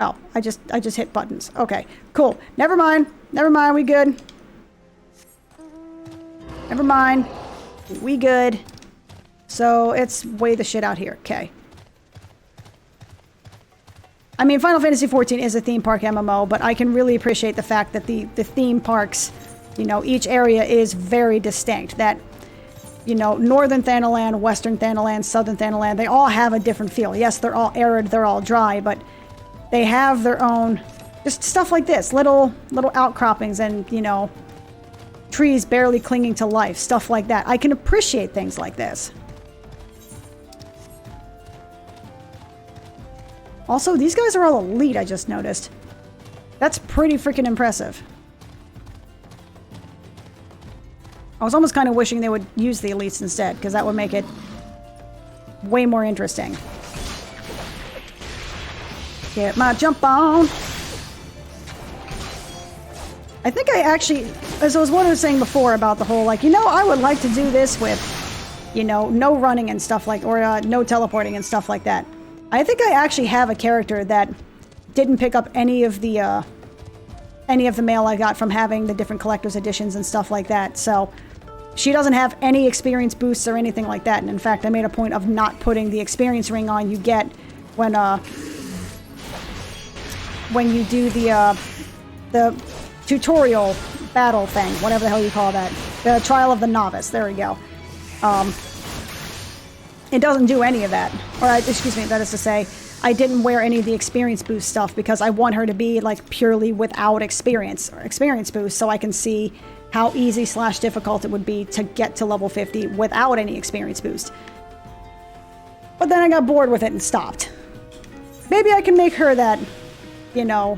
Oh, I just hit buttons. Okay, cool. Never mind. Never mind, we good. Never mind. We good. So, it's way the shit out here. Okay. I mean, Final Fantasy XIV is a theme park MMO, but I can really appreciate the fact that the theme parks, you know, each area is very distinct. That, you know, Northern Thanaland, Western Thanaland, Southern Thanaland, they all have a different feel. Yes, they're all arid, they're all dry, but they have their own, just stuff like this. Little outcroppings and, you know, trees barely clinging to life. Stuff like that. I can appreciate things like this. Also, these guys are all elite, I just noticed. That's pretty freaking impressive. I was almost kind of wishing they would use the elites instead, because that would make it way more interesting. Get my jump on! I think I actually, as I was saying before about the whole, like, you know, I would like to do this with, you know, no running and stuff like, or no teleporting and stuff like that. I think I actually have a character that didn't pick up any of the mail I got from having the different collector's editions and stuff like that. So she doesn't have any experience boosts or anything like that. And in fact, I made a point of not putting the experience ring on you get when you do the tutorial battle thing, whatever the hell you call that. The Trial of the Novice. There we go. It doesn't do any of that. Or, excuse me, that is to say, I didn't wear any of the experience boost stuff because I want her to be, like, purely without experience, or experience boost, so I can see how easy / difficult it would be to get to level 50 without any experience boost. But then I got bored with it and stopped. Maybe I can make her that, you know,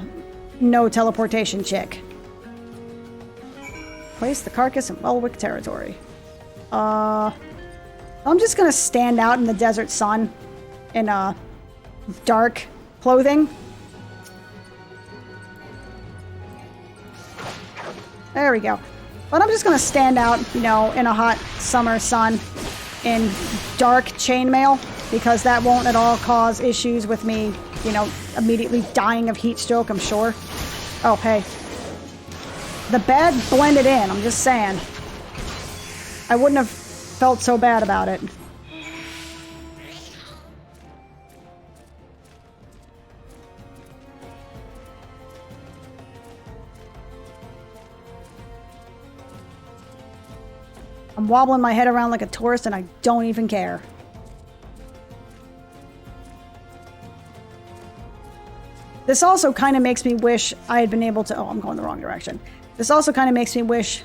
no teleportation chick. Place the carcass in Welwick territory. I'm just gonna stand out in the desert sun in dark clothing. There we go. But I'm just gonna stand out, you know, in a hot summer sun in dark chainmail, because that won't at all cause issues with me, you know, immediately dying of heat stroke, I'm sure. Oh, hey. The bad blended in, I'm just saying. I wouldn't have felt so bad about it. I'm wobbling my head around like a tourist and I don't even care. This also kind of makes me wish I had been able to... Oh, I'm going the wrong direction. This also kind of makes me wish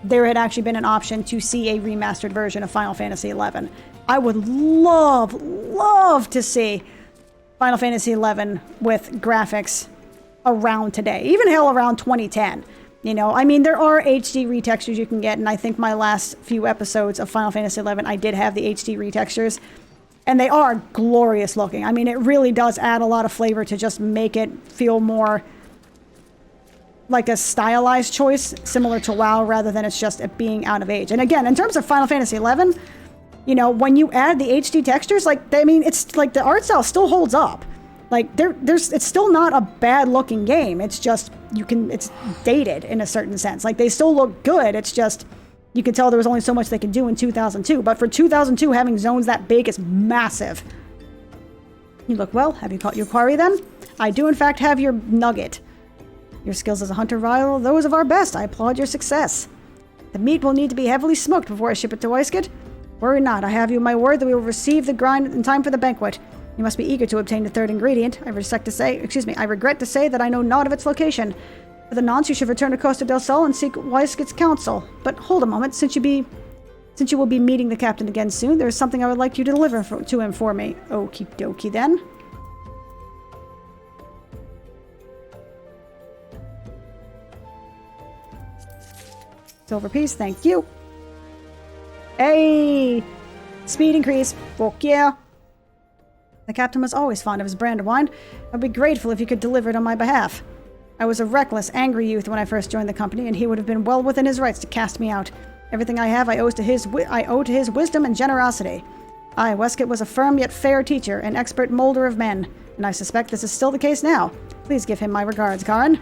there had actually been an option to see a remastered version of Final Fantasy XI. I would love to see Final Fantasy XI with graphics around today. Even hell, around 2010. You know, I mean, there are HD retextures you can get, and I think my last few episodes of Final Fantasy XI, I did have the HD retextures, and they are glorious looking. I mean, it really does add a lot of flavor to just make it feel more like a stylized choice, similar to WoW, rather than it's just it being out of age. And again, in terms of Final Fantasy XI, you know, when you add the HD textures, like, I mean, it's like the art style still holds up. Like, it's still not a bad looking game. It's just, it's dated in a certain sense. Like, they still look good. It's just, you can tell there was only so much they could do in 2002. But for 2002, having zones that big is massive. You look well. Have you caught your quarry then? I do, in fact, have your nugget. Your skills as a hunter rival those of our best. I applaud your success. The meat will need to be heavily smoked before I ship it to Weisket. Worry not. I have you my word that we will receive the grind in time for the banquet. You must be eager to obtain the third ingredient. I regret to say that I know not of its location. For the nonce, you should return to Costa del Sol and seek Weisket's counsel. But hold a moment, since you will be meeting the captain again soon, there is something I would like you to deliver to him for me. Okie dokie then. Silver piece, thank you. Hey! Speed increase. Fuck yeah. The captain was always fond of his brand of wine. I'd be grateful if you could deliver it on my behalf. I was a reckless, angry youth when I first joined the company, and he would have been well within his rights to cast me out. Everything I have I owe to his wisdom and generosity. Aye, Westcott was a firm yet fair teacher, an expert molder of men, and I suspect this is still the case now. Please give him my regards, Karen.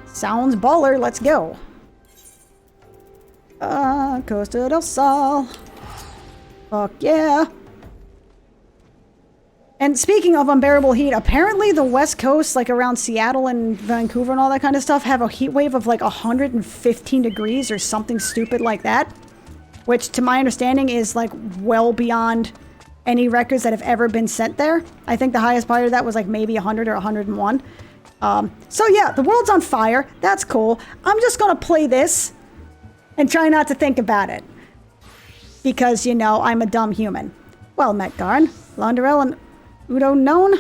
Sounds baller, let's go. Costa del Sol. Fuck yeah. And speaking of unbearable heat, apparently the West Coast, like around Seattle and Vancouver and all that kind of stuff, have a heat wave of like 115 degrees or something stupid like that. Which, to my understanding, is like well beyond any records that have ever been set there. I think the highest part of that was like maybe 100 or 101. So yeah, the world's on fire. That's cool. I'm just gonna play this and try not to think about it. Because, you know, I'm a dumb human. Well met, Garn. Launderell and Udo known?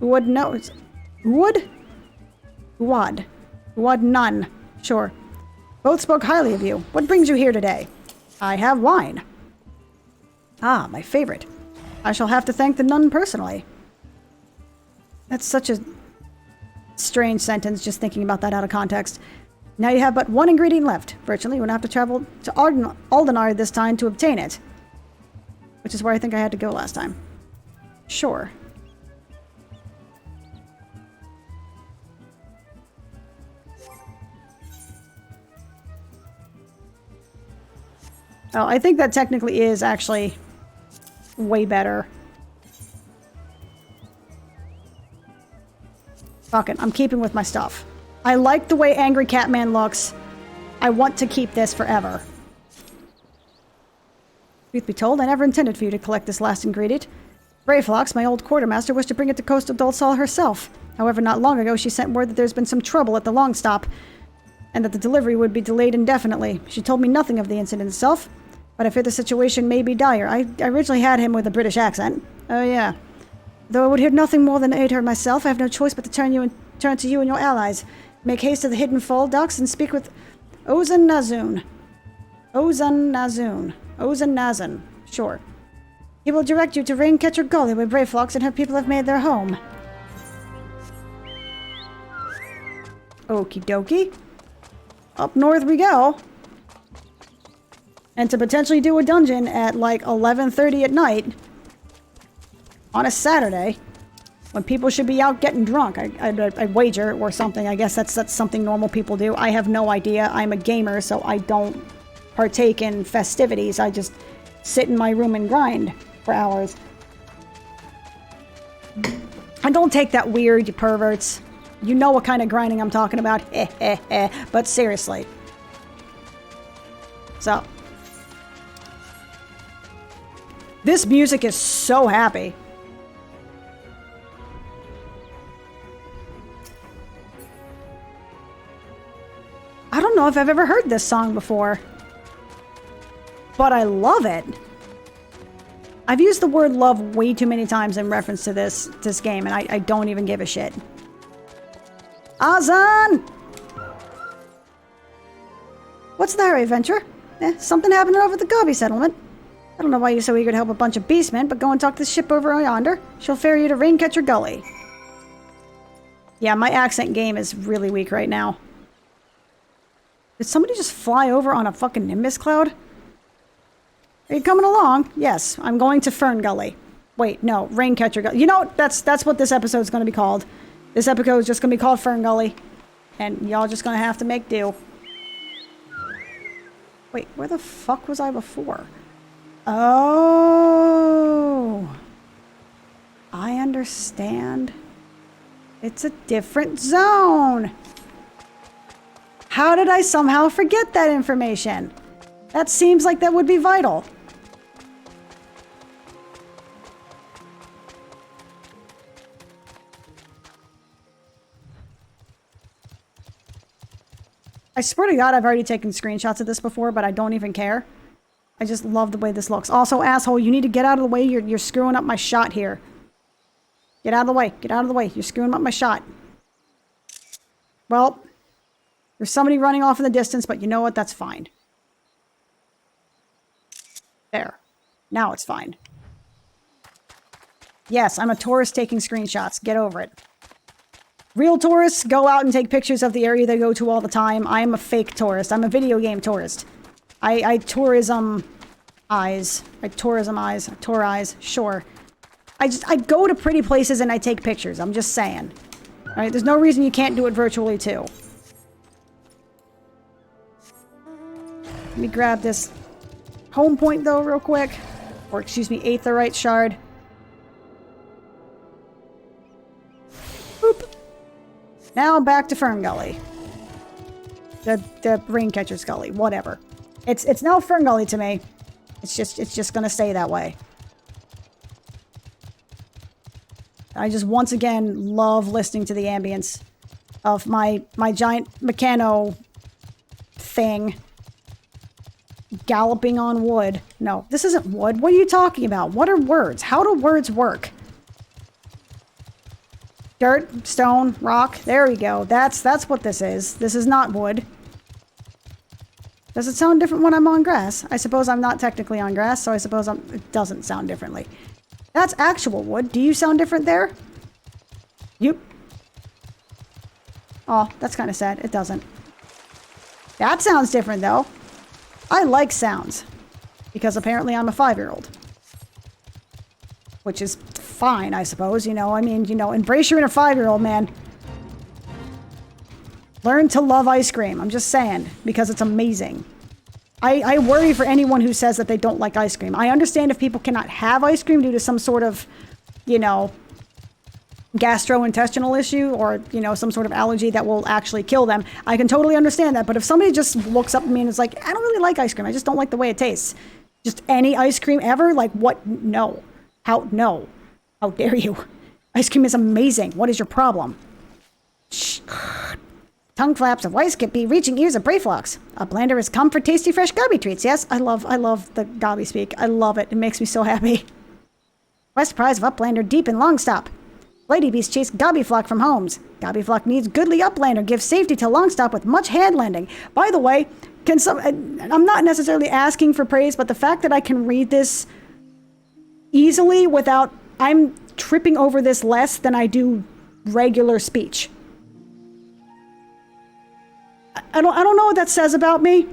Wood knows. Wood? Wad. Wad none. Sure. Both spoke highly of you. What brings you here today? I have wine. Ah, my favorite. I shall have to thank the nun personally. That's such a strange sentence, just thinking about that out of context. Now you have but one ingredient left. Virtually, you would have to travel to Aldenar this time to obtain it. Which is where I think I had to go last time. Sure. Oh, I think that technically is actually way better. Fuck it, I'm keeping with my stuff. I like the way Angry Catman looks. I want to keep this forever. Truth be told, I never intended for you to collect this last ingredient. Brayflox, my old quartermaster, wished to bring it to Coastal Dulsal herself. However, not long ago, she sent word that there's been some trouble at the Long Stop, and that the delivery would be delayed indefinitely. She told me nothing of the incident itself, but I fear the situation may be dire. I originally had him with a British accent. Oh, yeah. Though I would hear nothing more than aid her myself, I have no choice but to turn to you and your allies. Make haste to the Hidden Fall docks and speak with Ozan Nazun. Ozan Nazun. Ozan Nazun. Sure. He will direct you to Raincatcher Gully, where Brayflox and her people have made their home. Okie dokie. Up north we go. And to potentially do a dungeon at like 11:30 at night on a Saturday when people should be out getting drunk. I wager, or something. I guess that's something normal people do. I have no idea. I'm a gamer, so I don't partake in festivities. I just sit in my room and grind for hours. And don't take that weird, you perverts. You know what kind of grinding I'm talking about. But seriously. So. This music is so happy. I don't know if I've ever heard this song before, but I love it. I've used the word love way too many times in reference to this game, and I don't even give a shit. Azan! What's the hurry, Venture? Something happening over at the Gobby settlement. I don't know why you're so eager to help a bunch of beastmen, but go and talk to the ship over yonder. She'll ferry you to Raincatcher Gully. Yeah, my accent game is really weak right now. Did somebody just fly over on a fucking Nimbus cloud? Are you coming along? Yes, I'm going to Fern Gully. Wait, no, Raincatcher Gully. You know, that's what this episode's going to be called. This episode is just going to be called Fern Gully. And y'all just going to have to make do. Wait, where the fuck was I before? Oh. I understand. It's a different zone. How did I somehow forget that information? That seems like that would be vital. I swear to God, I've already taken screenshots of this before, but I don't even care. I just love the way this looks. Also, asshole, you need to get out of the way. You're screwing up my shot here. Get out of the way. Get out of the way. You're screwing up my shot. Well, there's somebody running off in the distance, but you know what? That's fine. There. Now it's fine. Yes, I'm a tourist taking screenshots. Get over it. Real tourists go out and take pictures of the area they go to all the time. I am a fake tourist. I'm a video game tourist. I tourism eyes. Right, tourism eyes. Tour eyes. Sure. I go to pretty places and I take pictures. I'm just saying. All right, there's no reason you can't do it virtually too. Let me grab this home point though real quick. Or excuse me, aetherite shard. Boop. Now back to Fern Gully. The Raincatcher's Gully, whatever. It's now Fern Gully to me. It's just gonna stay that way. I just once again love listening to the ambience of my giant mechano thing galloping on wood. No, this isn't wood. What are you talking about? What are words? How do words work? Dirt, stone, rock. There we go. That's what this is. This is not wood. Does it sound different when I'm on grass? I suppose I'm not technically on grass, so I suppose it doesn't sound differently. That's actual wood. Do you sound different there? Yep. Oh, that's kind of sad. It doesn't. That sounds different, though. I like sounds. Because apparently I'm a 5-year-old. Which is fine, I suppose. You know, I mean, you know, embrace your inner 5-year-old, man. Learn to love ice cream. I'm just saying. Because it's amazing. I worry for anyone who says that they don't like ice cream. I understand if people cannot have ice cream due to some sort of, you know, gastrointestinal issue or, you know, some sort of allergy that will actually kill them. I can totally understand that. But if somebody just looks up at me and is like, I don't really like ice cream. I just don't like the way it tastes. Just any ice cream ever? Like, what? No. How? No. How dare you? Ice cream is amazing. What is your problem? Shh. Tongue flaps of ice could be reaching ears of Brayflocks. Uplander has come for tasty fresh gobby treats. Yes, I love the gobby speak. I love it. It makes me so happy. West prize of Uplander deep in Longstop. Lady beast chase Gobbyflock from homes. Gobbyflock needs goodly Uplander. Gives safety to Longstop with much handlanding. By the way, I'm not necessarily asking for praise, but the fact that I can read this easily without I'm tripping over this less than I do regular speech. I don't know what that says about me,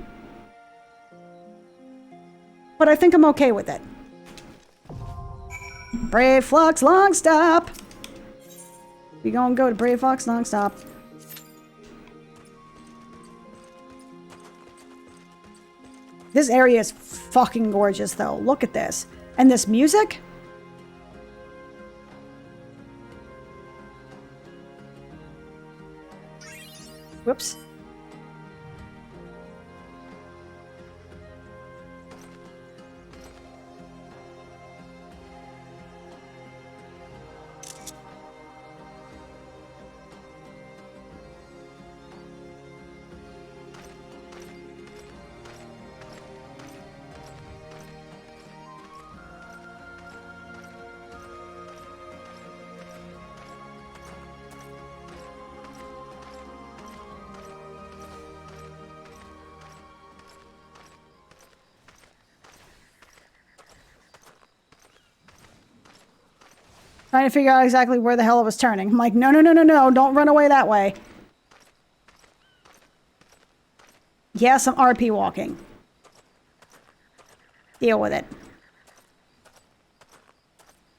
but I think I'm okay with it. Brayflocks Longstop. We gonna go to Brayflocks Longstop. This area is fucking gorgeous, though. Look at this. And this music? Whoops. Trying to figure out exactly where the hell it was turning. I'm like, no, don't run away that way. Yeah, some RP walking. Deal with it.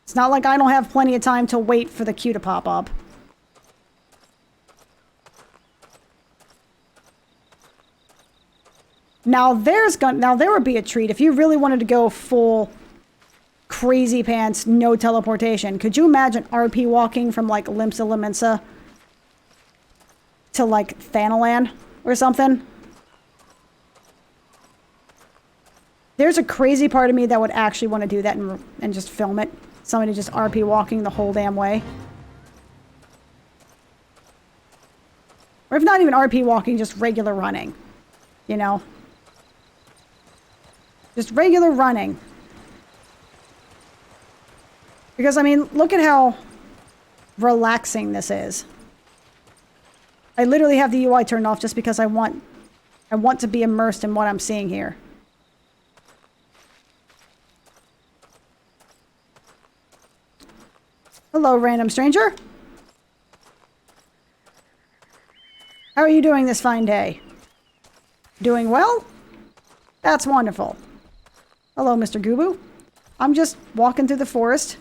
It's not like I don't have plenty of time to wait for the queue to pop up. Now there would be a treat if you really wanted to go full crazy pants, no teleportation. Could you imagine RP walking from like Limsa Limensa to like Thanalan or something? There's a crazy part of me that would actually want to do that and just film it. Somebody just RP walking the whole damn way. Or if not even RP walking, just regular running. You know? Just regular running. Because, I mean, look at how relaxing this is. I literally have the UI turned off just because I want to be immersed in what I'm seeing here. Hello, random stranger. How are you doing this fine day? Doing well? That's wonderful. Hello, Mr. Gubu. I'm just walking through the forest.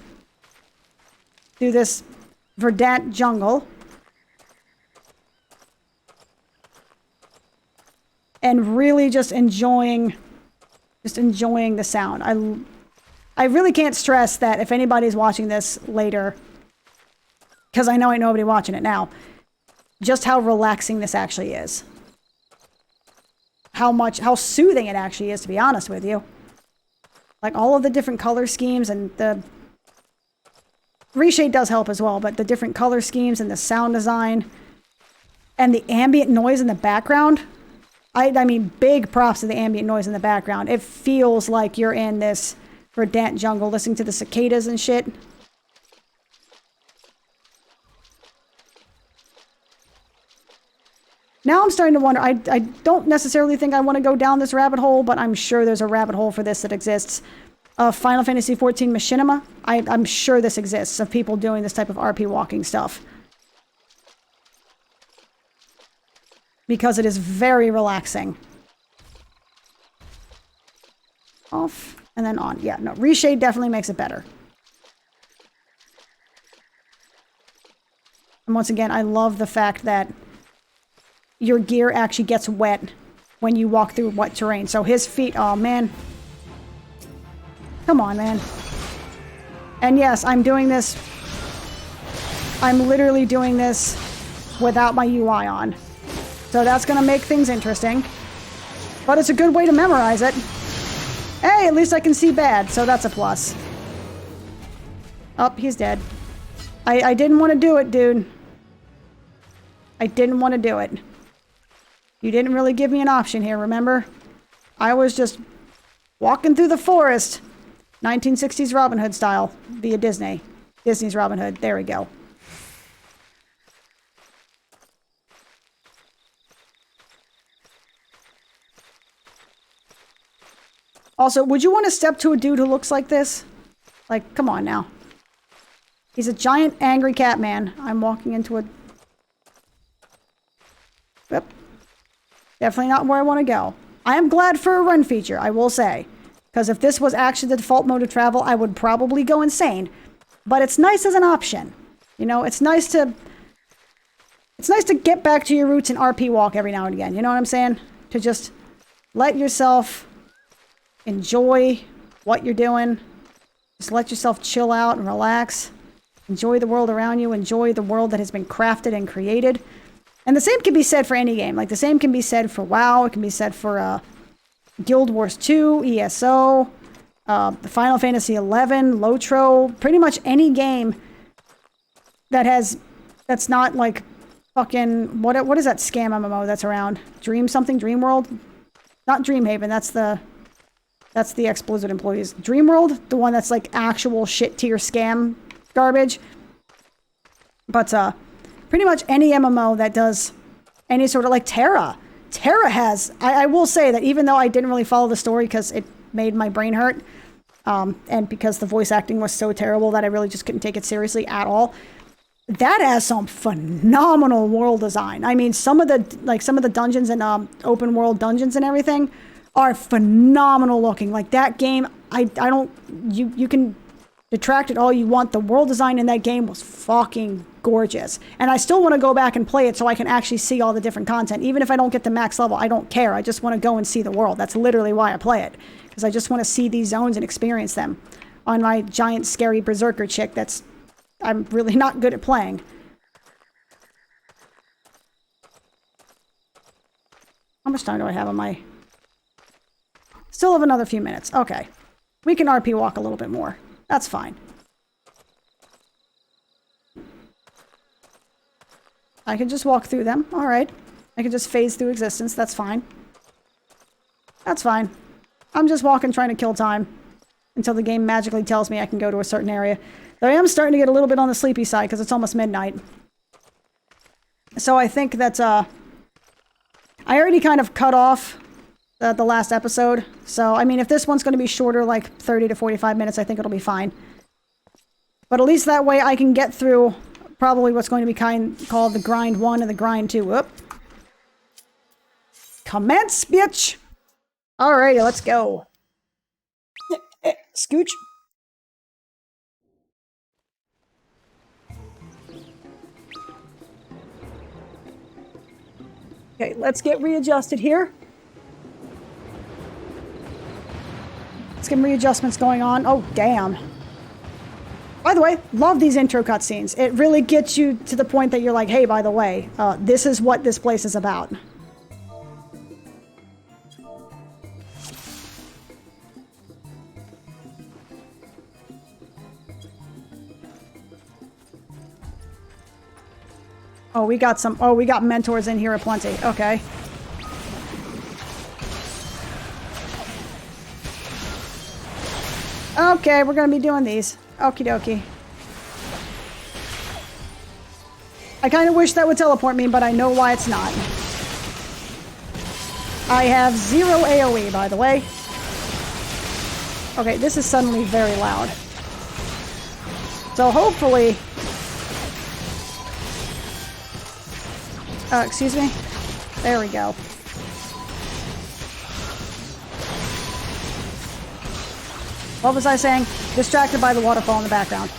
Through this verdant jungle. And really just enjoying the sound. I really can't stress that if anybody's watching this later, because I know ain't nobody watching it now, just how relaxing this actually is. How soothing it actually is, to be honest with you. Like, all of the different color schemes and the... Reshade does help as well, but the different color schemes and the sound design and the ambient noise in the background. I mean, big props to the ambient noise in the background. It feels like you're in this verdant jungle listening to the cicadas and shit. Now I'm starting to wonder, I don't necessarily think I want to go down this rabbit hole, but I'm sure there's a rabbit hole for this that exists. Final Fantasy XIV Machinima, I'm sure this exists, of people doing this type of RP walking stuff. Because it is very relaxing. Off, and then on. Yeah, no, Reshade definitely makes it better. And once again, I love the fact that your gear actually gets wet when you walk through wet terrain. So his feet, oh man. Come on, man. And yes, I'm doing this. I'm literally doing this without my UI on. So that's going to make things interesting. But it's a good way to memorize it. Hey, at least I can see bad, so that's a plus. Oh, he's dead. I didn't want to do it, dude. I didn't want to do it. You didn't really give me an option here, remember? I was just walking through the forest. 1960s Robin Hood style via Disney. Disney's Robin Hood. There we go. Also, would you want to step to a dude who looks like this? Like, come on now. He's a giant angry cat man. I'm walking into a... Yep. Definitely not where I want to go. I am glad for a run feature, I will say. Because if this was actually the default mode of travel, I would probably go insane. But it's nice as an option. You know, it's nice to get back to your roots and RP walk every now and again. You know what I'm saying? To just let yourself enjoy what you're doing. Just let yourself chill out and relax. Enjoy the world around you. Enjoy the world that has been crafted and created. And the same can be said for any game. Like, the same can be said for WoW. It can be said for Guild Wars 2, ESO, Final Fantasy XI, Lotro. Pretty much any game that's not like fucking... What is that scam MMO that's around? Dream something? Dream World? Not Dreamhaven. That's the ex-Blizzard employees. Dreamworld, the one that's like actual shit tier scam garbage. But pretty much any MMO that does any sort of like Terra. Terra has, I will say that even though I didn't really follow the story because it made my brain hurt, and because the voice acting was so terrible that I really just couldn't take it seriously at all, that has some phenomenal world design. I mean, some of the dungeons and open world dungeons and everything are phenomenal looking. Like, that game, you can detract it all you want. The world design in that game was fucking gorgeous. And I still want to go back and play it so I can actually see all the different content. Even if I don't get to max level, I don't care. I just want to go and see the world. That's literally why I play it. Because I just want to see these zones and experience them. On my giant scary berserker chick I'm really not good at playing. How much time do I have on my... Still have another few minutes. Okay. We can RP walk a little bit more. That's fine. I can just walk through them. Alright. I can just phase through existence. That's fine. That's fine. I'm just walking trying to kill time. Until the game magically tells me I can go to a certain area. Though I am starting to get a little bit on the sleepy side because it's almost midnight. So I think that, I already kind of cut off the last episode. So, I mean, if this one's going to be shorter, like 30 to 45 minutes, I think it'll be fine. But at least that way I can get through probably what's going to be called the grind 1 and the grind 2. Whoop. Commence, bitch! Alrighty, let's go. Scooch. Okay, let's get readjusted here. Let's get readjustments going on. Oh, damn. By the way, love these intro cutscenes. It really gets you to the point that you're like, hey, by the way, this is what this place is about. Oh, we got mentors in here aplenty. Okay. Okay, we're gonna be doing these. Okie dokie. I kind of wish that would teleport me, but I know why it's not. I have 0 AoE, by the way. Okay, this is suddenly very loud. So hopefully... excuse me? There we go. What was I saying? Distracted by the waterfall in the background.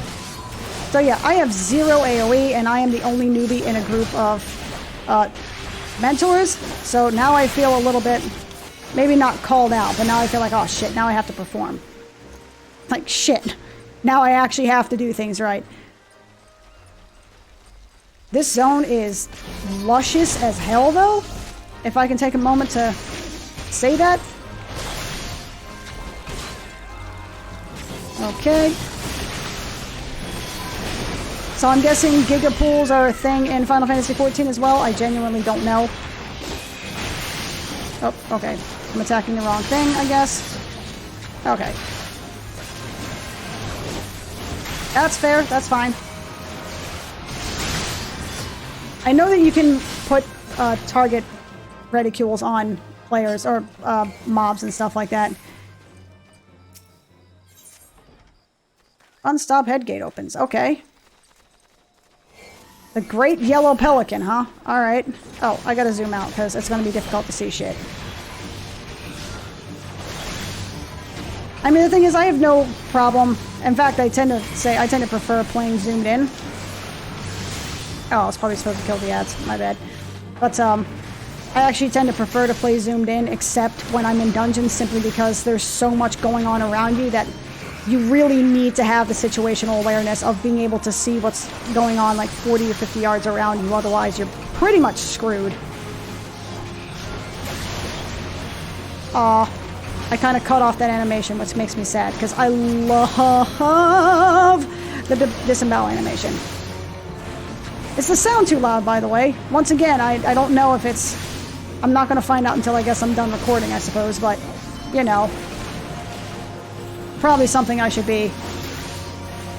So yeah, I have 0 AoE, and I am the only newbie in a group of mentors. So now I feel a little bit, maybe not called out, but now I feel like, oh shit, now I have to perform. Like, shit. Now I actually have to do things right. This zone is luscious as hell, though. If I can take a moment to say that. Okay. So I'm guessing gigapools are a thing in Final Fantasy XIV as well. I genuinely don't know. Oh, okay. I'm attacking the wrong thing, I guess. Okay. That's fair. That's fine. I know that you can put target reticules on players or mobs and stuff like that. Unstop head gate opens. Okay. The Great Yellow Pelican, huh? Alright. Oh, I gotta zoom out because it's gonna be difficult to see shit. I mean, the thing is, I have no problem. In fact, I tend to prefer playing zoomed in. Oh, I was probably supposed to kill the ads. My bad. But, I actually tend to prefer to play zoomed in, except when I'm in dungeons, simply because there's so much going on around you that you really need to have the situational awareness of being able to see what's going on like 40 or 50 yards around you. Otherwise, you're pretty much screwed. I kind of cut off that animation, which makes me sad, because I love the disembowel animation. Is the sound too loud, by the way? Once again, I don't know if it's... I'm not going to find out until I guess I'm done recording, I suppose, but, you know... Probably something I should be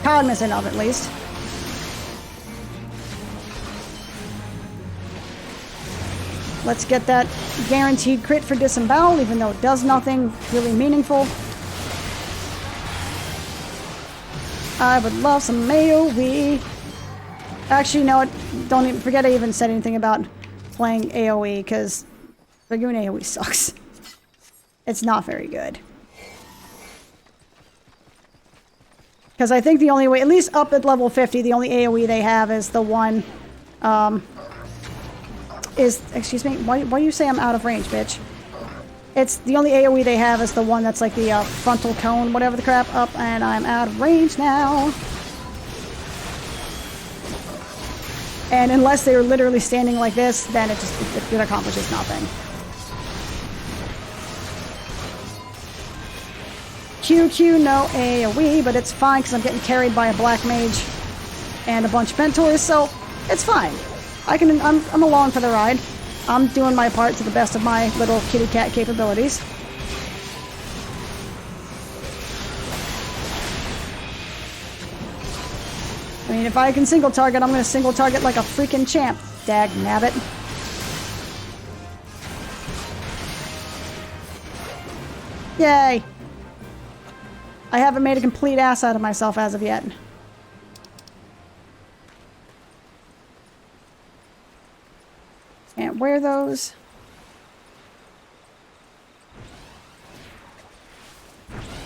cognizant of, at least. Let's get that guaranteed crit for disembowel, even though it does nothing really meaningful. I would love some AoE. Actually, no, don't even forget I even said anything about playing AoE, because figuring AoE sucks. It's not very good. Because I think the only way, at least up at level 50, the only AoE they have is the one, excuse me, why do you say I'm out of range, bitch? It's, the only AoE they have is the one that's like the, frontal cone, whatever the crap, up, and I'm out of range now. And unless they're literally standing like this, then it accomplishes nothing. QQ, no AoE, but it's fine because I'm getting carried by a black mage and a bunch of mentors, so it's fine. I'm along for the ride. I'm doing my part to the best of my little kitty cat capabilities. I mean, if I can single target, I'm going to single target like a freaking champ. Dag nabbit. Yay! I haven't made a complete ass out of myself as of yet. Can't wear those.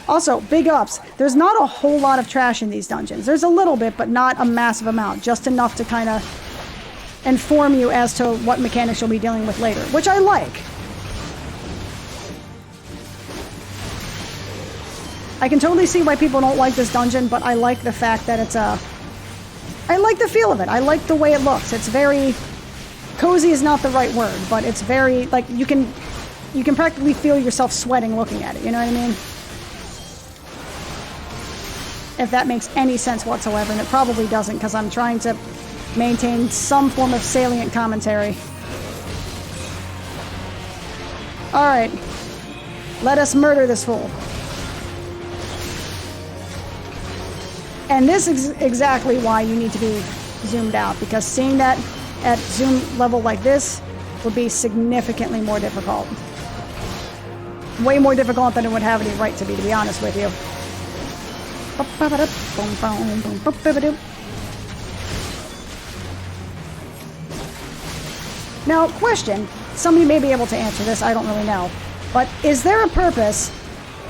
Also, big ups. There's not a whole lot of trash in these dungeons. There's a little bit, but not a massive amount. Just enough to kind of inform you as to what mechanics you'll be dealing with later, which I like. I can totally see why people don't like this dungeon, but I like the fact that it's a... I like the feel of it. I like the way it looks. It's very... Cozy is not the right word, but it's very... Like, you can practically feel yourself sweating looking at it, you know what I mean? If that makes any sense whatsoever, and it probably doesn't, because I'm trying to maintain some form of salient commentary. Alright. Let us murder this fool. And this is exactly why you need to be zoomed out, because seeing that at zoom level like this would be significantly more difficult. Way more difficult than it would have any right to be honest with you. Now, question. Somebody may be able to answer this, I don't really know. But is there a purpose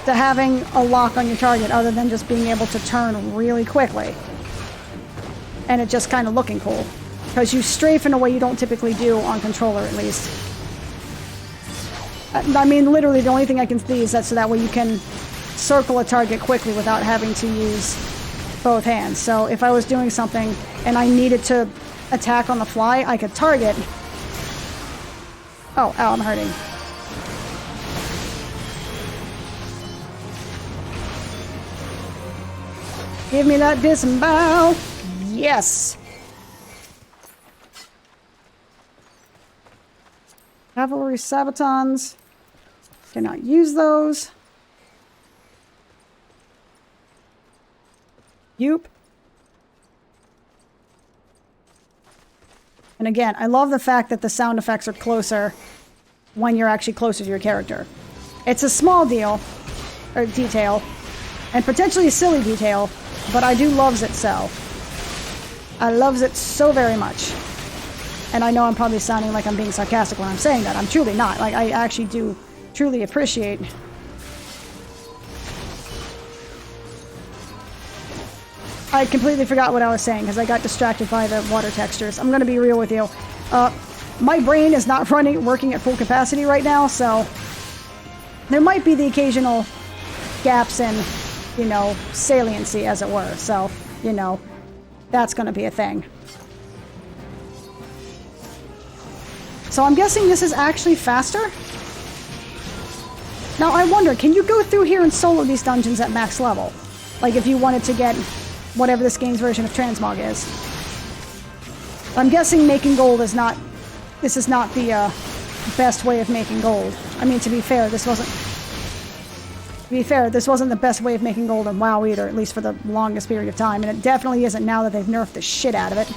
to having a lock on your target other than just being able to turn really quickly? And it just kind of looking cool. Because you strafe in a way you don't typically do on controller, at least. I mean, literally, the only thing I can see is that so that way you can circle a target quickly without having to use both hands. So if I was doing something and I needed to attack on the fly, I could target. Oh, ow, I'm hurting. Give me that disembowel. Yes. Cavalry sabatons. Cannot use those. Yoop. And again, I love the fact that the sound effects are closer when you're actually closer to your character. It's a small deal, or detail, and potentially a silly detail, but I do loves it so. I loves it so very much. And I know I'm probably sounding like I'm being sarcastic when I'm saying that. I'm truly not. Like, I actually do truly appreciate... I completely forgot what I was saying because I got distracted by the water textures. I'm going to be real with you. My brain is not working at full capacity right now, so there might be the occasional gaps in, you know, saliency, as it were. So, you know, that's going to be a thing. So I'm guessing this is actually faster? Now, I wonder, can you go through here and solo these dungeons at max level? Like, if you wanted to get whatever this game's version of transmog is. I'm guessing making gold is not... This is not the best way of making gold. I mean, to be fair, this wasn't... To be fair, this wasn't the best way of making gold in WoW either, at least for the longest period of time, and it definitely isn't now that they've nerfed the shit out of it.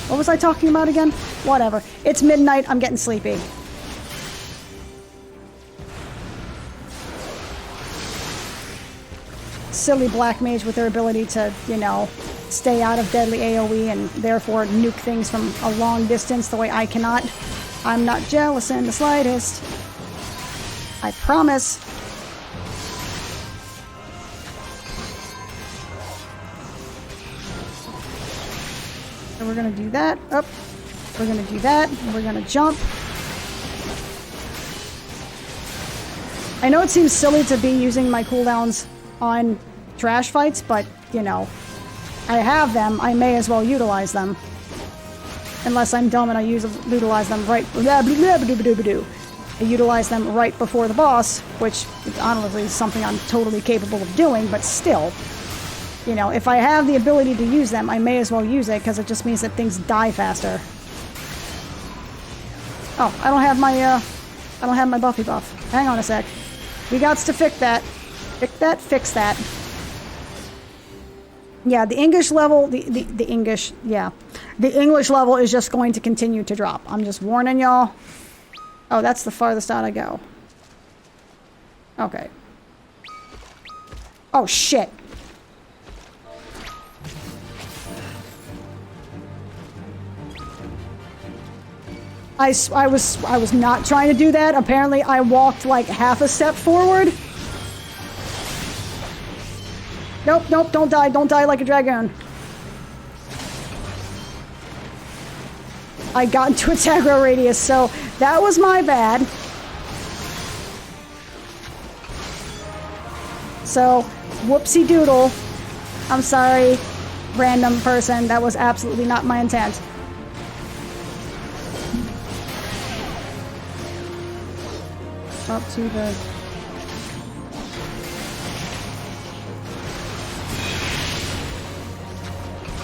What was I talking about again? Whatever. It's midnight, I'm getting sleepy. Silly black mage with their ability to, you know, stay out of deadly AoE and therefore nuke things from a long distance the way I cannot. I'm not jealous in the slightest. I promise. So we're gonna do that. Up. We're gonna do that. We're gonna jump. I know it seems silly to be using my cooldowns on trash fights, but, you know, I have them. I may as well utilize them. Unless I'm dumb and I utilize them right... I utilize them right before the boss, which honestly is something I'm totally capable of doing, but still. You know, if I have the ability to use them, I may as well use it, because it just means that things die faster. Oh, I don't have my Buffy buff. Hang on a sec. We gots to fix that. Fix that. Yeah, the English level, the English, yeah. The English level is just going to continue to drop. I'm just warning y'all. Oh, that's the farthest out I go. Okay. Oh, shit. I was not trying to do that. Apparently, I walked like half a step forward. Nope, nope, don't die. Don't die like a dragoon. I got into its aggro radius, so that was my bad. So, whoopsie doodle. I'm sorry, random person. That was absolutely not my intent. Up to the...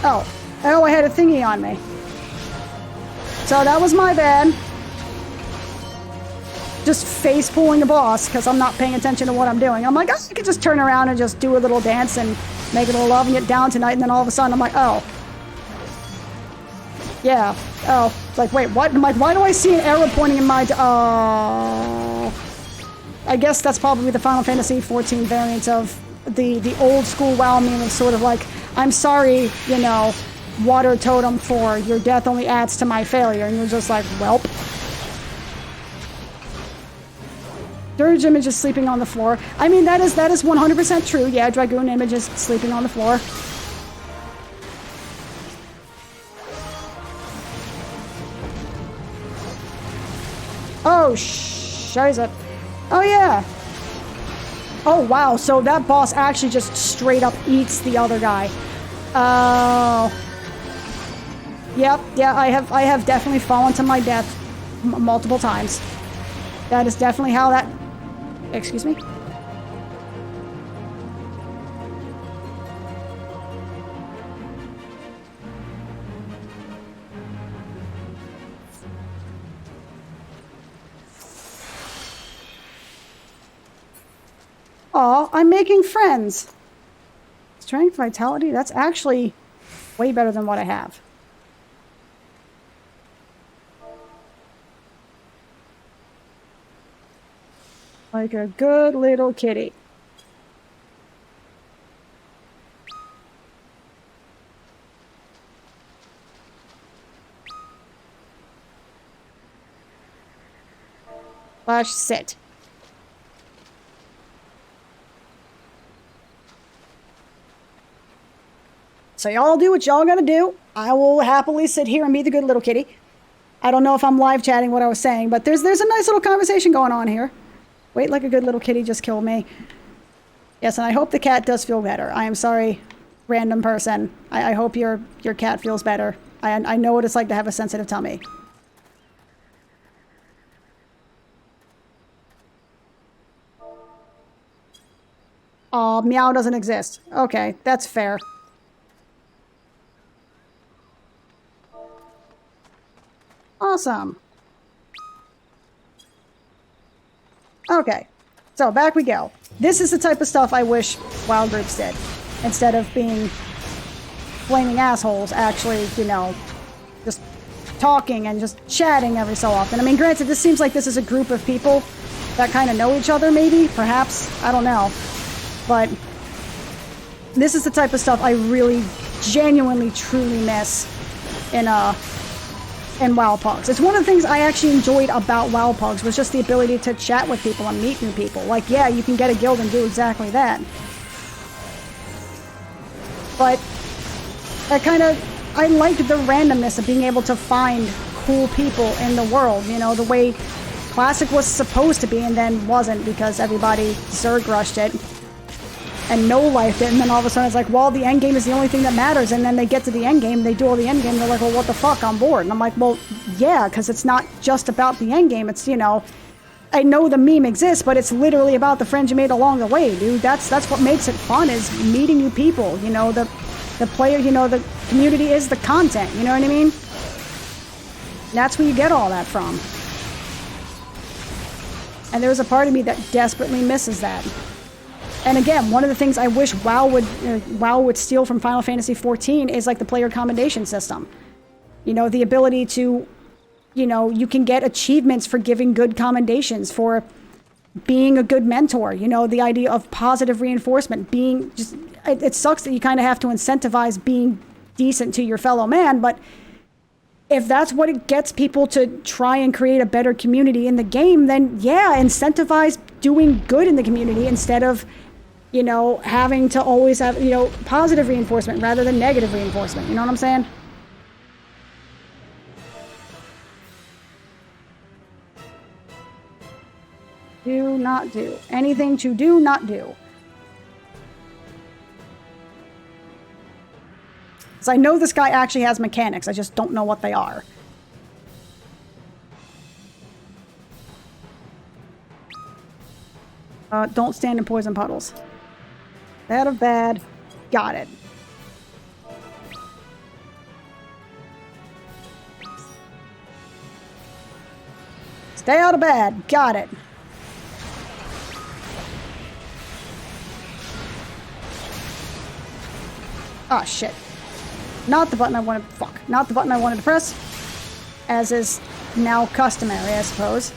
Oh, I had a thingy on me. So that was my bad. Just face pulling the boss because I'm not paying attention to what I'm doing. I'm like, oh, I could just turn around and just do a little dance and make a little love and get down tonight. And then all of a sudden I'm like, oh. Yeah. Oh. It's like, wait, what? I'm like, why do I see an arrow pointing in my... Oh. I guess that's probably the Final Fantasy XIV variant of the old school WoW meme of sort of like, I'm sorry, you know, water totem 4, your death only adds to my failure. And you're just like, welp. Dirge image is sleeping on the floor. I mean, that is 100% true. Yeah, Dragoon image is sleeping on the floor. Oh, shiza. Oh, yeah. Oh, wow. So that boss actually just straight up eats the other guy. Oh. Yep. Yeah, I have definitely fallen to my death multiple times. That is definitely how that... Excuse me? Aw, I'm making friends. Strength, vitality, that's actually way better than what I have. Like a good little kitty. Slash sit. So y'all do what y'all gotta do. I will happily sit here and be the good little kitty. I don't know if I'm live chatting what I was saying, but there's a nice little conversation going on here. Wait, like a good little kitty just killed me. Yes, and I hope the cat does feel better. I am sorry, random person. I hope your cat feels better. I know what it's like to have a sensitive tummy. Aw, meow doesn't exist. Okay, that's fair. Awesome. Okay, so back we go. This is the type of stuff I wish WoW groups did. Instead of being flaming assholes, actually, you know, just talking and just chatting every so often. I mean, granted, this seems like this is a group of people that kind of know each other, maybe, perhaps, I don't know. But this is the type of stuff I really, genuinely, truly miss in WoW Pugs. It's one of the things I actually enjoyed about WoW Pugs was just the ability to chat with people and meet new people. Like, yeah, you can get a guild and do exactly that. But I liked the randomness of being able to find cool people in the world, you know, the way Classic was supposed to be and then wasn't because everybody Zerg rushed it and no-lifed it, and then all of a sudden it's like, well, the end game is the only thing that matters, and then they get to the end game, they do all the end game, they're like, well, what the fuck, I'm bored. And I'm like, well, yeah, because it's not just about the end game, it's, you know, I know the meme exists, but it's literally about the friends you made along the way, dude. That's what makes it fun, is meeting new people, you know, the player, you know, the community is the content, you know what I mean? That's where you get all that from. And there's a part of me that desperately misses that. And again, one of the things I wish WoW would steal from Final Fantasy XIV is like the player commendation system. You know, the ability to, you know, you can get achievements for giving good commendations, for being a good mentor. You know, the idea of positive reinforcement, being just, it sucks that you kind of have to incentivize being decent to your fellow man, but if that's what it gets people to try and create a better community in the game, then yeah, incentivize doing good in the community instead of, you know, having to always have, you know, positive reinforcement rather than negative reinforcement. You know what I'm saying? Do not do. Anything to do not do. So I know this guy actually has mechanics. I just don't know what they are. Don't stand in poison puddles. Bad of bad. Got it. Stay out of bad. Got it. Oh, shit. Not the button I wanted. Fuck. Not the button I wanted to press. As is now customary, I suppose.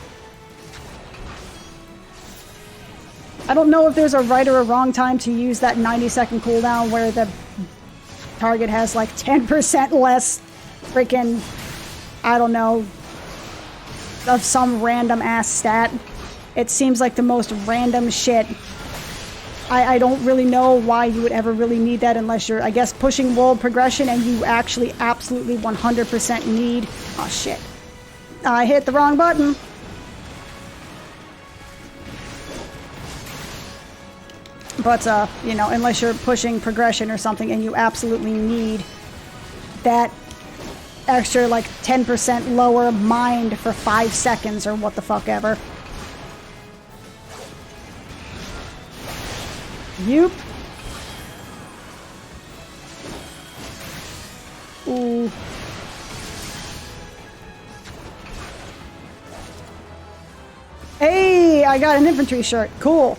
I don't know if there's a right or a wrong time to use that 90-second cooldown where the target has like 10% less freaking, I don't know, of some random ass stat. It seems like the most random shit. I don't really know why you would ever really need that unless you're, I guess, pushing world progression and you actually absolutely 100% need... Oh, shit. I hit the wrong button. But, you know, unless you're pushing progression or something and you absolutely need that extra, like, 10% lower mind for 5 seconds or what the fuck ever. Yoop. Ooh. Hey, I got an infantry shirt. Cool.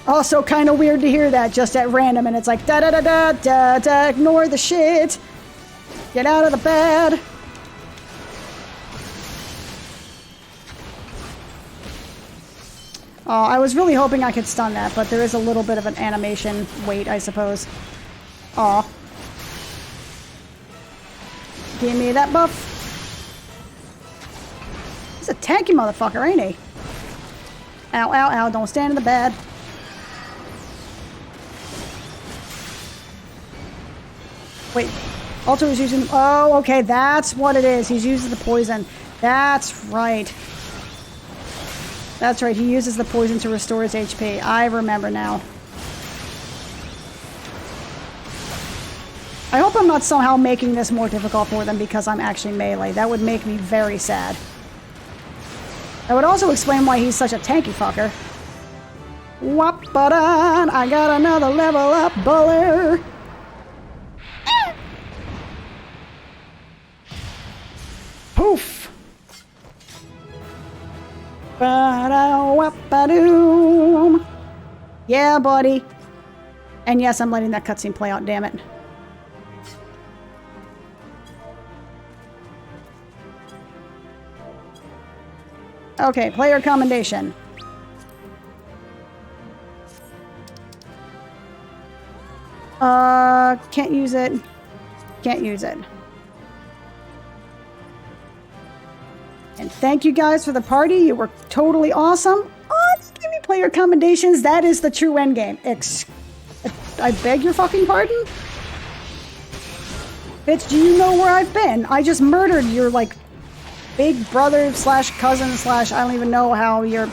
Also kind of weird to hear that just at random, and it's like, da-da-da-da-da-da, ignore the shit. Get out of the bed. Oh, I was really hoping I could stun that, but there is a little bit of an animation wait, I suppose. Aw. Give me that buff. He's a tanky motherfucker, ain't he? Ow, ow, ow, don't stand in the bed. Wait, Alter was using... Oh, okay, that's what it is. He's using the poison. That's right. That's right, he uses the poison to restore his HP. I remember now. I hope I'm not somehow making this more difficult for them because I'm actually melee. That would make me very sad. That would also explain why he's such a tanky fucker. Whop-a-dun! I got another level up, buller! Poof! Ba-da-wap-ba-doom. Yeah, buddy. And yes, I'm letting that cutscene play out, damn it. Okay, player commendation. Can't use it. Can't use it. And thank you guys for the party. You were totally awesome. Oh, just give me player commendations. That is the true endgame. I beg your fucking pardon? Bitch, do you know where I've been? I just murdered your, like, big brother slash cousin slash I don't even know how your...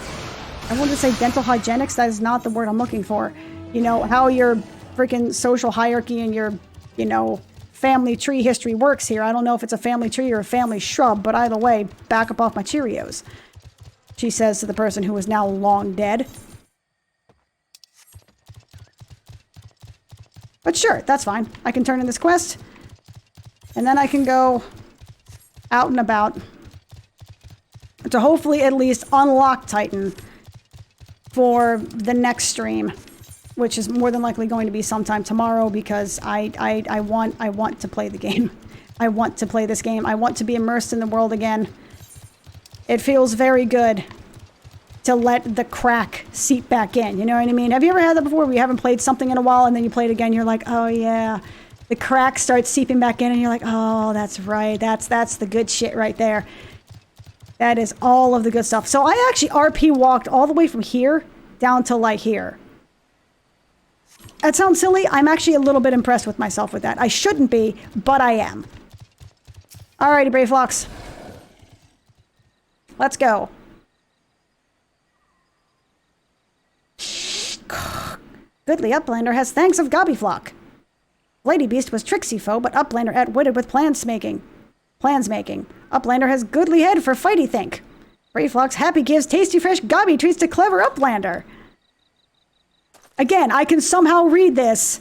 I wanted to say dental hygienics. That is not the word I'm looking for. You know, how your freaking social hierarchy and your, you know... family tree history works here. I don't know if it's a family tree or a family shrub, but either way, back up off my Cheerios. She says to the person who is now long dead. But sure, that's fine. I can turn in this quest, and then I can go out and about to hopefully at least unlock Titan for the next stream, which is more than likely going to be sometime tomorrow because I want to play the game. I want to play this game. I want to be immersed in the world again. It feels very good to let the crack seep back in. You know what I mean? Have you ever had that before where you haven't played something in a while and then you play it again, you're like, oh yeah, The crack starts seeping back in and you're like, oh, that's right. That's the good shit right there. That is all of the good stuff. So I actually RP walked all the way from here down to like here. That sounds silly. I'm actually a little bit impressed with myself with that. I shouldn't be, but I am. Alrighty, Brave Flocks. Let's go. Goodly Uplander has thanks of Gobbyflock. Lady Beast was tricksy foe, but Uplander outwitted with plans making. Uplander has goodly head for fighty think. Brave Flock's happy gives tasty fresh gobby treats to clever Uplander. Again, I can somehow read this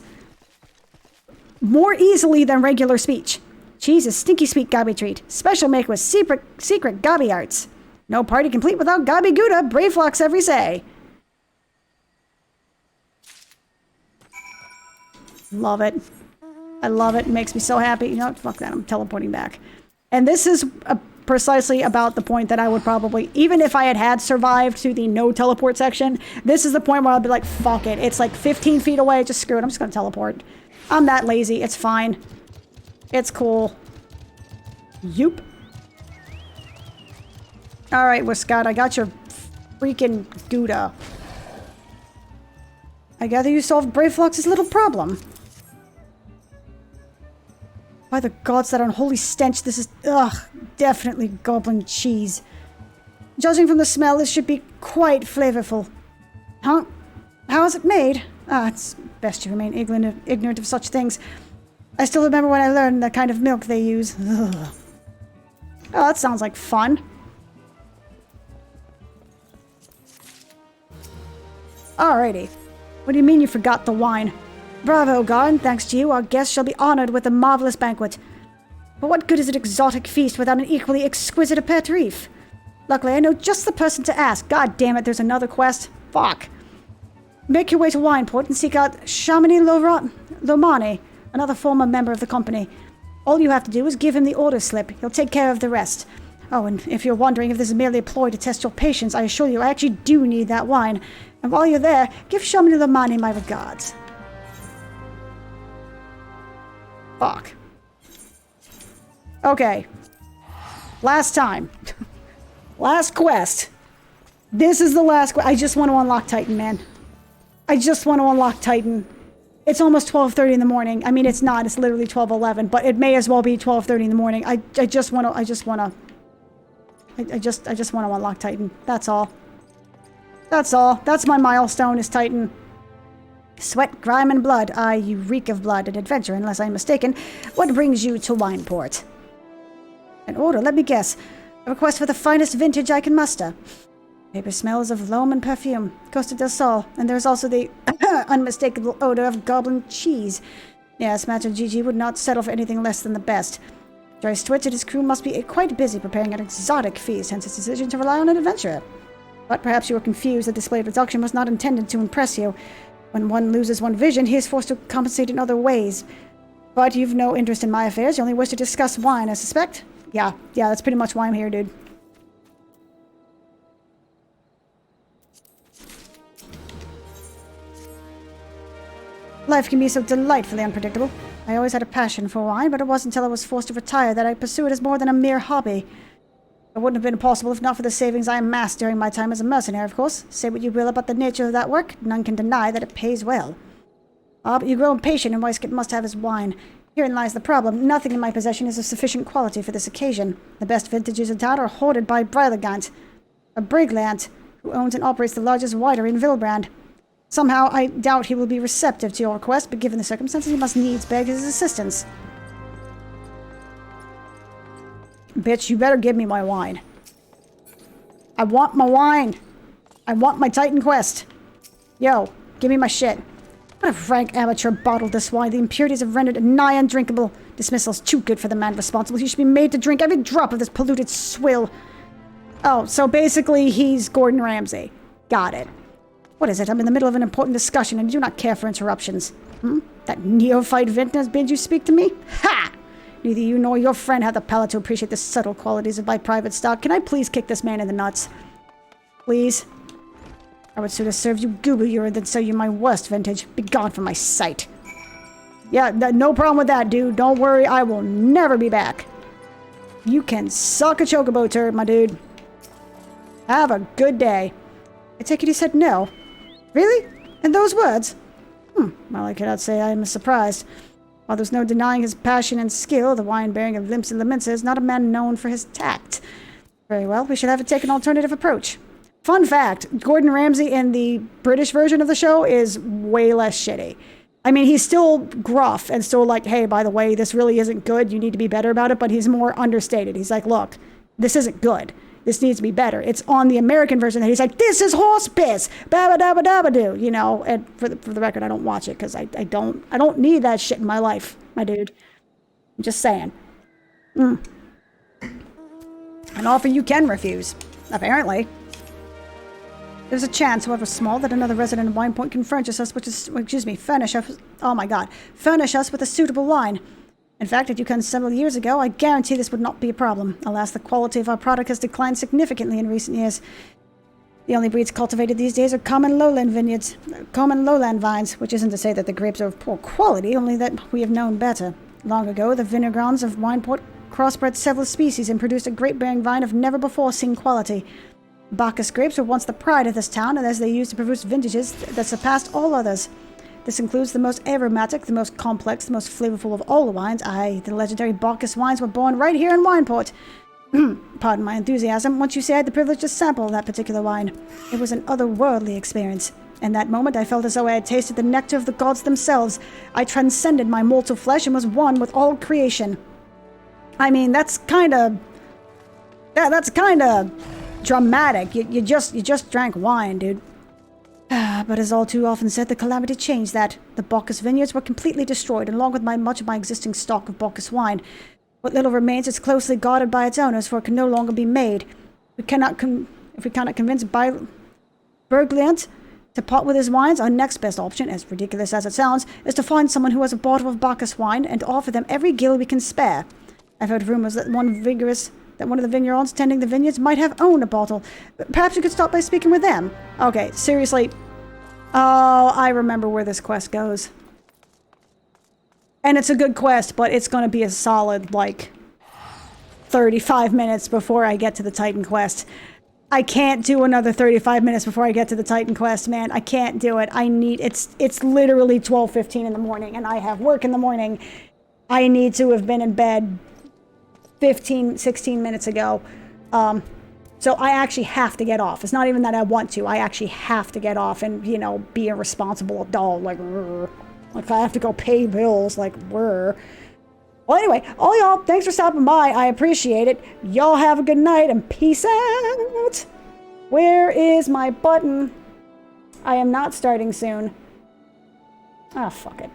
more easily than regular speech. Cheese is stinky sweet gobby treat. Special make with secret gobby arts. No party complete without gobby gouda. Brave Flocks every say. Love it. I love it. It makes me so happy. You know what? Fuck that. I'm teleporting back. And this is precisely about the point that I would probably, even if I had survived to the no teleport section, this is the point where I'll be like, fuck it. It's like 15 feet away. Just screw it. I'm just going to teleport. I'm that lazy. It's fine. It's cool. Yoop. All right, Wiscott. I got your freaking Gouda. I gather you solved Brave Flock's little problem. By the gods, that unholy stench, this is, definitely goblin cheese. Judging from the smell, this should be quite flavorful. Huh? How is it made? It's best you remain ignorant of such things. I still remember when I learned the kind of milk they use. Ugh. Oh, that sounds like fun. Alrighty. What do you mean you forgot the wine? Bravo, Garn. Thanks to you, our guests shall be honored with a marvelous banquet. But what good is an exotic feast without an equally exquisite aperitif? Luckily, I know just the person to ask. God damn it, there's another quest. Fuck. Make your way to Wineport and seek out Shamini Lomani, another former member of the company. All you have to do is give him the order slip. He'll take care of the rest. Oh, and if you're wondering if this is merely a ploy to test your patience, I assure you I actually do need that wine. And while you're there, give Shamini Lomani my regards. Fuck. Okay. Last time. Last quest. This is the last quest. I just want to unlock Titan, man. I just want to unlock Titan. It's almost 12:30 in the morning. I mean, it's not. It's literally 12:11, but it may as well be 12:30 in the morning. I just want to unlock Titan. That's all. That's all. That's my milestone, is Titan. Sweat, grime, and blood. You reek of blood and adventure, unless I'm mistaken. What brings you to Wineport? An order, let me guess. A request for the finest vintage I can muster. Paper smells of loam and perfume. Costa del Sol. And there's also the unmistakable odor of goblin cheese. Yes, Master Gigi would not settle for anything less than the best. Joyce Twitch and his crew must be quite busy preparing an exotic feast, hence his decision to rely on an adventurer. But perhaps you were confused. The display of production was not intended to impress you. When one loses one vision, he is forced to compensate in other ways. But you've no interest in my affairs. You only wish to discuss wine, I suspect? Yeah, that's pretty much why I'm here, dude. Life can be so delightfully unpredictable. I always had a passion for wine, but it wasn't until I was forced to retire that I pursued it as more than a mere hobby. It wouldn't have been possible if not for the savings I amassed during my time as a mercenary, of course. Say what you will about the nature of that work, none can deny that it pays well. But you grow impatient, and Weiskett must have his wine. Herein lies the problem. Nothing in my possession is of sufficient quality for this occasion. The best vintages in town are hoarded by Brilligant, a brigand who owns and operates the largest winery in Vilbrand. Somehow, I doubt he will be receptive to your request, but given the circumstances, you must needs beg his assistance. Bitch, you better give me my wine. I want my wine. I want my Titan quest. Yo, give me my shit. What a rank amateur bottled this wine. The impurities have rendered it nigh undrinkable. Dismissal's too good for the man responsible. He should be made to drink every drop of this polluted swill. Oh, so basically he's Gordon Ramsay. Got it. What is it? I'm in the middle of an important discussion and do not care for interruptions. That neophyte vintner bid you speak to me? Ha! Neither you nor your friend have the palate to appreciate the subtle qualities of my private stock. Can I please kick this man in the nuts? Please? I would sooner serve you goober urine than sell you my worst vintage. Begone from my sight. Yeah, no problem with that, dude. Don't worry, I will never be back. You can suck a chocobo turd, my dude. Have a good day. I take it he said no. Really? In those words? Well, I cannot say I am surprised. While there's no denying his passion and skill, the wine-bearing of Limps and Laments is not a man known for his tact. Very well, we should have to take an alternative approach. Fun fact, Gordon Ramsay in the British version of the show is way less shitty. I mean, he's still gruff and still like, hey, by the way, this really isn't good. You need to be better about it. But he's more understated. He's like, look, this isn't good. This needs to be better. It's on the American version that he's like, this is horse piss. Ba-ba-da-ba-da-ba-doo. You know, and for the record, I don't watch it because I don't need that shit in my life, my dude. I'm just saying. An offer you can refuse, apparently. There's a chance, however small, that another resident of Wine Point can furnish us with a suitable wine. In fact, it you several years ago, I guarantee this would not be a problem. Alas, the quality of our product has declined significantly in recent years. The only breeds cultivated these days are common lowland vines, which isn't to say that the grapes are of poor quality, only that we have known better. Long ago, the vineyards of Wineport crossbred several species and produced a grape-bearing vine of never-before-seen quality. Bacchus grapes were once the pride of this town, and as they used to produce vintages that surpassed all others. This includes the most aromatic, the most complex, the most flavorful of all the wines. Aye, the legendary Bacchus wines were born right here in Wineport. Pardon my enthusiasm. Once you say I had the privilege to sample that particular wine. It was an otherworldly experience. In that moment, I felt as though I had tasted the nectar of the gods themselves. I transcended my mortal flesh and was one with all creation. I mean, that's kind of dramatic. You just drank wine, dude. But as all too often said, the calamity changed that. The Bacchus vineyards were completely destroyed, along with much of my existing stock of Bacchus wine. What little remains is closely guarded by its owners, for it can no longer be made. If we cannot convince Bergliant to part with his wines, our next best option, as ridiculous as it sounds, is to find someone who has a bottle of Bacchus wine and to offer them every gill we can spare. I've heard rumors that one of the vineyards tending the vineyards might have owned a bottle. Perhaps you could start by speaking with them. Okay, seriously. Oh, I remember where this quest goes. And it's a good quest, but it's going to be a solid, 35 minutes before I get to the Titan quest. I can't do another 35 minutes before I get to the Titan quest, man. I can't do it. It's literally 12:15 in the morning, and I have work in the morning. I need to have been in bed 16 minutes ago. So I actually have to get off. It's not even that I want to. I actually have to get off and, be a responsible adult. Like I have to go pay bills. Well, anyway, all y'all, thanks for stopping by. I appreciate it. Y'all have a good night and peace out. Where is my button? I am not starting soon. Ah, fuck it.